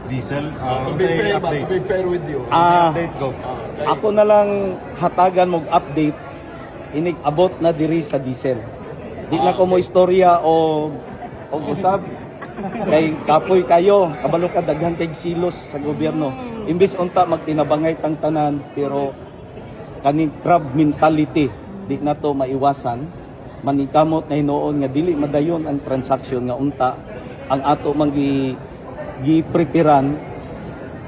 diesel. To be fair ba? To be fair with you. Update go. Ako na lang hatagan mog update inig abot na diri sa diesel. Di na ko mo istorya o usab kay kapoy kayo kabalo ka daghan kay silos sa gobyerno. Imbis unta magtinabangay tang tanan pero kaning crab mentality di na to maiwasan. Manikamot na hinuon nga dili madayon ang transaksyon nga unta ang ato mang gi-preparean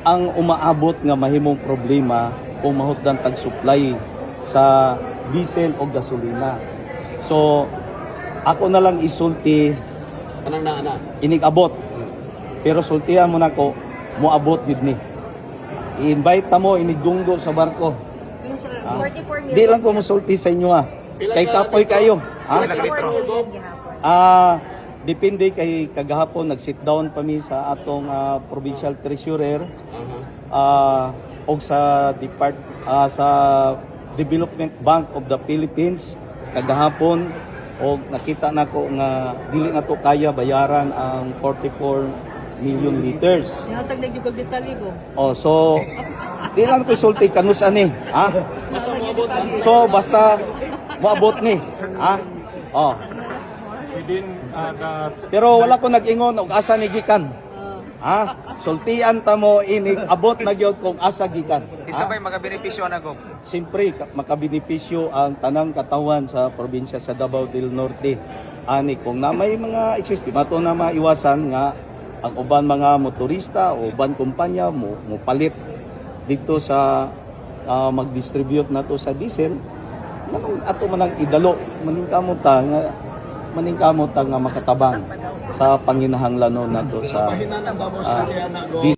ang umaabot nga mahimong problema kung mahutdan tag-supply sa diesel o gasolina. So ako na lang isulti Kanang naana. inig abot. Pero sultihan mo na ko moabot gid ni. I-invite ta mo inig dunggo sa barko. 44 million. Di lang ko mosulti sa inyo Kay kapoy kayo. 44 million gihapon. Depende kay kagahapon nag-sit down pa mi sa atong provincial treasurer og sa sa Development Bank of the Philippines kagahapon og nakita nako nga dili na to kaya bayaran ang 44 million liters. Ihatag na gyud detalye ko. So di lang ko sulti kanus ani, So basta moabot ni, Within Pero wala ko nag-ingon og asa ni gikan. Sultian ta mo inig abot na gyud kung asa gikan. Isa ba'y makabenepisyo na ko? Siyempre makabenepisyo ang tanang katawan sa probinsya sa Davao del Norte. Ani kung na may mga estimato na maiwasan nga ang uban mga motorista o uban kumpanya mo palit dito sa mag-distribute na to sa diesel. Manong ato manang idalo maningkamot ta nga makatabang sa panginahanglanon nato sa Mahinan ang bamos na kaya na go. diesel.